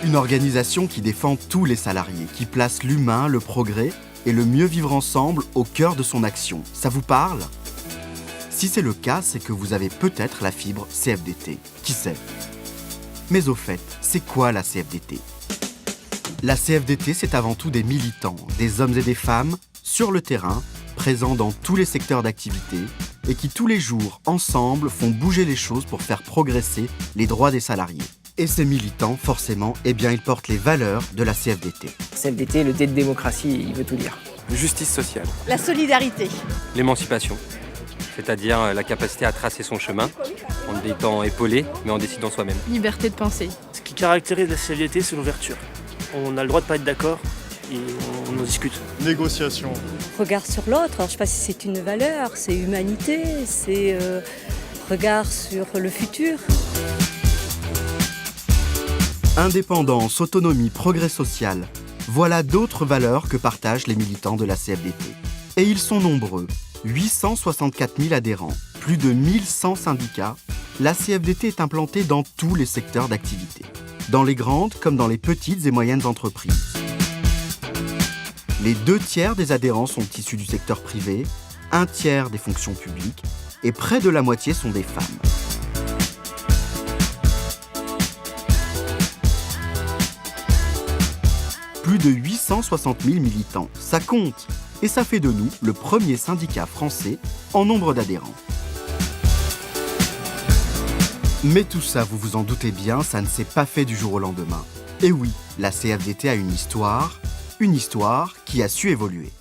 Une organisation qui défend tous les salariés, qui place l'humain, le progrès et le mieux vivre ensemble au cœur de son action. Ça vous parle ? Si c'est le cas, c'est que vous avez peut-être la fibre CFDT. Qui sait ? Mais au fait, c'est quoi la CFDT ? La CFDT, c'est avant tout des militants, des hommes et des femmes, sur le terrain, présents dans tous les secteurs d'activité, et qui tous les jours, ensemble, font bouger les choses pour faire progresser les droits des salariés. Et ces militants, forcément, ils portent les valeurs de la CFDT. CFDT, le D de démocratie, il veut tout dire. Justice sociale. La solidarité. L'émancipation, c'est-à-dire la capacité à tracer son chemin, en étant épaulé, mais en décidant soi-même. Liberté de penser. Ce qui caractérise la CFDT, c'est l'ouverture. On a le droit de pas être d'accord et on en discute. Négociation. Regard sur l'autre, alors je ne sais pas si c'est une valeur, c'est humanité, c'est regard sur le futur. Indépendance, autonomie, progrès social, voilà d'autres valeurs que partagent les militants de la CFDT. Et ils sont nombreux, 864 000 adhérents, plus de 1100 syndicats. La CFDT est implantée dans tous les secteurs d'activité, dans les grandes comme dans les petites et moyennes entreprises. Les 2/3 des adhérents sont issus du secteur privé, 1/3 des fonctions publiques et près de la moitié sont des femmes. Plus de 860 000 militants, ça compte! Et ça fait de nous le premier syndicat français en nombre d'adhérents. Mais tout ça, vous vous en doutez bien, ça ne s'est pas fait du jour au lendemain. Et oui, la CFDT a une histoire qui a su évoluer.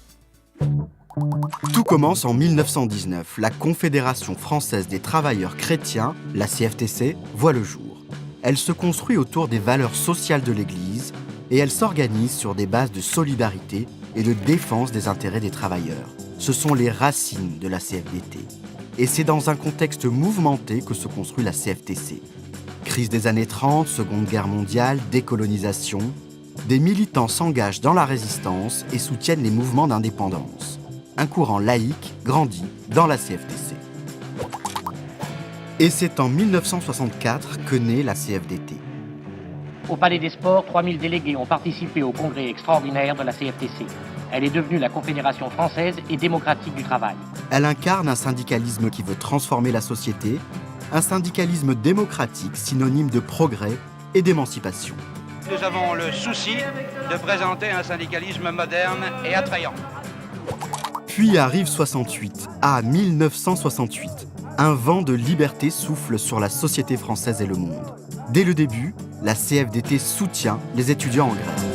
Tout commence en 1919. La Confédération française des travailleurs chrétiens, la CFTC, voit le jour. Elle se construit autour des valeurs sociales de l'Église et elle s'organise sur des bases de solidarité et de défense des intérêts des travailleurs. Ce sont les racines de la CFDT. Et c'est dans un contexte mouvementé que se construit la CFTC. Crise des années 30, Seconde Guerre mondiale, décolonisation, des militants s'engagent dans la résistance et soutiennent les mouvements d'indépendance. Un courant laïque grandit dans la CFTC. Et c'est en 1964 que naît la CFDT. Au Palais des Sports, 3000 délégués ont participé au congrès extraordinaire de la CFTC. Elle est devenue la Confédération française et démocratique du travail. Elle incarne un syndicalisme qui veut transformer la société, un syndicalisme démocratique synonyme de progrès et d'émancipation. Nous avons le souci de présenter un syndicalisme moderne et attrayant. Puis arrive 68, 1968. Un vent de liberté souffle sur la société française et le monde. Dès le début, la CFDT soutient les étudiants en grève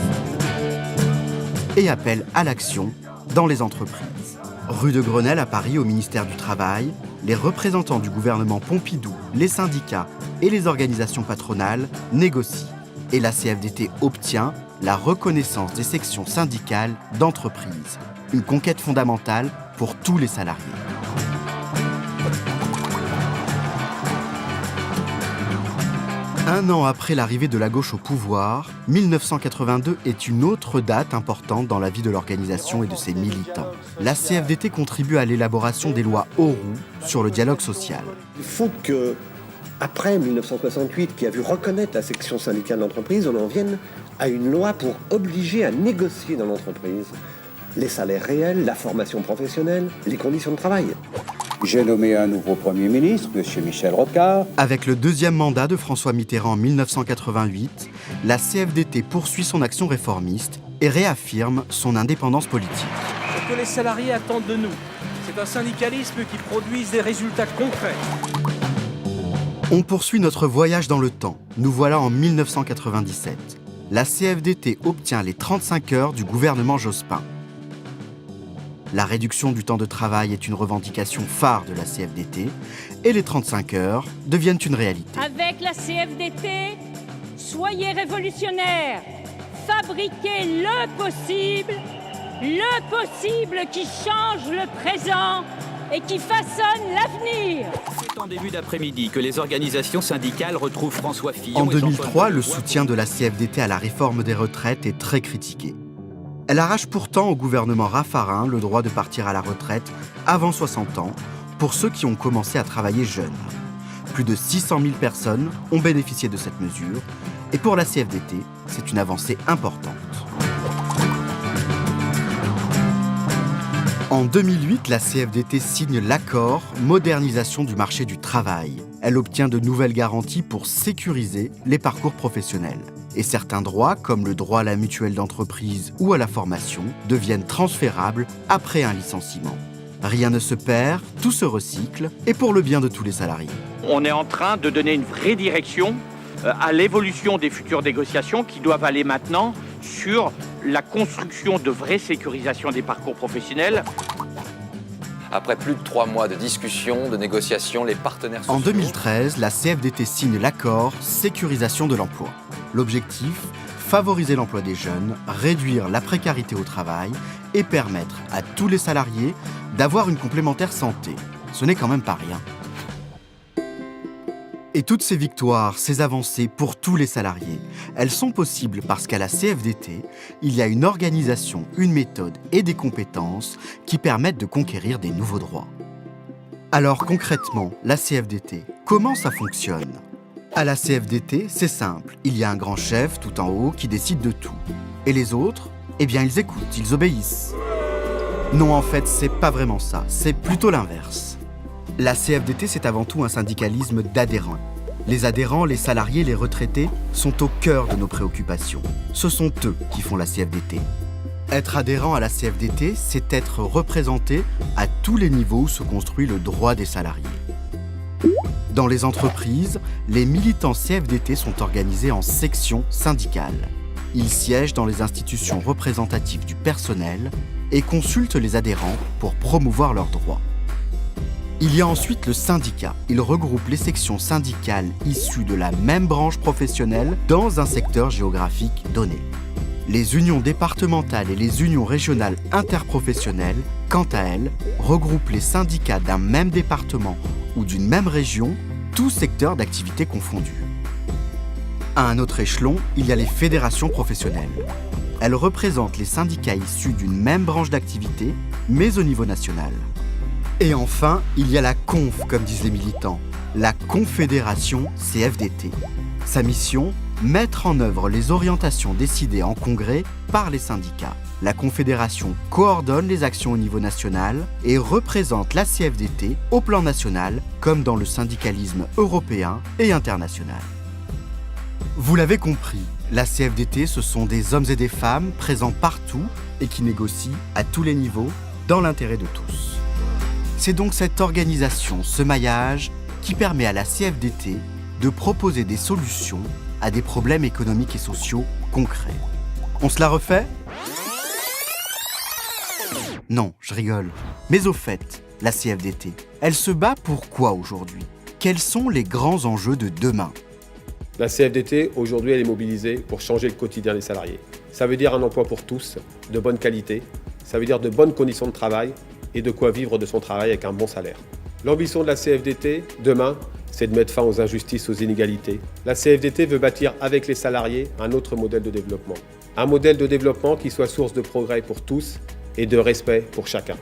et appelle à l'action dans les entreprises. Rue de Grenelle à Paris, au ministère du Travail, les représentants du gouvernement Pompidou, les syndicats et les organisations patronales négocient. Et la CFDT obtient la reconnaissance des sections syndicales d'entreprise. Une conquête fondamentale pour tous les salariés. Un an après l'arrivée de la gauche au pouvoir, 1982 est une autre date importante dans la vie de l'organisation et de ses militants. La CFDT contribue à l'élaboration des lois Auroux sur le dialogue social. Il faut que, après 1968, qui a vu reconnaître la section syndicale d'entreprise, on en vienne à une loi pour obliger à négocier dans l'entreprise les salaires réels, la formation professionnelle, les conditions de travail. J'ai nommé un nouveau Premier ministre, M. Michel Rocard. Avec le deuxième mandat de François Mitterrand en 1988, la CFDT poursuit son action réformiste et réaffirme son indépendance politique. Ce que les salariés attendent de nous, c'est un syndicalisme qui produise des résultats concrets. On poursuit notre voyage dans le temps. Nous voilà en 1997. La CFDT obtient les 35 heures du gouvernement Jospin. La réduction du temps de travail est une revendication phare de la CFDT et les 35 heures deviennent une réalité. Avec la CFDT, soyez révolutionnaires, fabriquez le possible qui change le présent et qui façonne l'avenir. C'est en début d'après-midi que les organisations syndicales retrouvent François Fillon. En 2003, le soutien de la CFDT à la réforme des retraites est très critiqué. Elle arrache pourtant au gouvernement Raffarin le droit de partir à la retraite avant 60 ans pour ceux qui ont commencé à travailler jeunes. Plus de 600 000 personnes ont bénéficié de cette mesure Et pour la CFDT, c'est une avancée importante. En 2008, la CFDT signe l'accord Modernisation du marché du travail. Elle obtient de nouvelles garanties pour sécuriser les parcours professionnels. Et certains droits, comme le droit à la mutuelle d'entreprise ou à la formation, deviennent transférables après un licenciement. Rien ne se perd, tout se recycle, et pour le bien de tous les salariés. On est en train de donner une vraie direction à l'évolution des futures négociations qui doivent aller maintenant sur la construction de vraies sécurisations des parcours professionnels. Après plus de 3 mois de discussions, de négociations, les partenaires sociaux... En 2013, la CFDT signe l'accord Sécurisation de l'emploi. L'objectif, favoriser l'emploi des jeunes, réduire la précarité au travail et permettre à tous les salariés d'avoir une complémentaire santé. Ce n'est quand même pas rien. Et toutes ces victoires, ces avancées pour tous les salariés, elles sont possibles parce qu'à la CFDT, il y a une organisation, une méthode et des compétences qui permettent de conquérir des nouveaux droits. Alors concrètement, la CFDT, comment ça fonctionne ? À la CFDT, c'est simple, il y a un grand chef tout en haut qui décide de tout. Et les autres, eh bien ils écoutent, ils obéissent. Non, en fait, c'est pas vraiment ça, c'est plutôt l'inverse. La CFDT, c'est avant tout un syndicalisme d'adhérents. Les adhérents, les salariés, les retraités sont au cœur de nos préoccupations. Ce sont eux qui font la CFDT. Être adhérent à la CFDT, c'est être représenté à tous les niveaux où se construit le droit des salariés. Dans les entreprises, les militants CFDT sont organisés en sections syndicales. Ils siègent dans les institutions représentatives du personnel et consultent les adhérents pour promouvoir leurs droits. Il y a ensuite le syndicat. Il regroupe les sections syndicales issues de la même branche professionnelle dans un secteur géographique donné. Les unions départementales et les unions régionales interprofessionnelles, quant à elles, regroupent les syndicats d'un même département ou d'une même région, tous secteurs d'activité confondus. À un autre échelon, il y a les fédérations professionnelles. Elles représentent les syndicats issus d'une même branche d'activité, mais au niveau national. Et enfin, il y a la conf, comme disent les militants, la Confédération CFDT. Sa mission, mettre en œuvre les orientations décidées en congrès par les syndicats. La Confédération coordonne les actions au niveau national et représente la CFDT au plan national, comme dans le syndicalisme européen et international. Vous l'avez compris, la CFDT, ce sont des hommes et des femmes présents partout et qui négocient à tous les niveaux dans l'intérêt de tous. C'est donc cette organisation, ce maillage, qui permet à la CFDT de proposer des solutions à des problèmes économiques et sociaux concrets. On se la refait ? Non, je rigole. Mais au fait, la CFDT, elle se bat pour quoi aujourd'hui ? Quels sont les grands enjeux de demain ? La CFDT, aujourd'hui, elle est mobilisée pour changer le quotidien des salariés. Ça veut dire un emploi pour tous, de bonne qualité. Ça veut dire de bonnes conditions de travail et de quoi vivre de son travail avec un bon salaire. L'ambition de la CFDT, demain, c'est de mettre fin aux injustices, aux inégalités. La CFDT veut bâtir avec les salariés un autre modèle de développement. Un modèle de développement qui soit source de progrès pour tous et de respect pour chacun.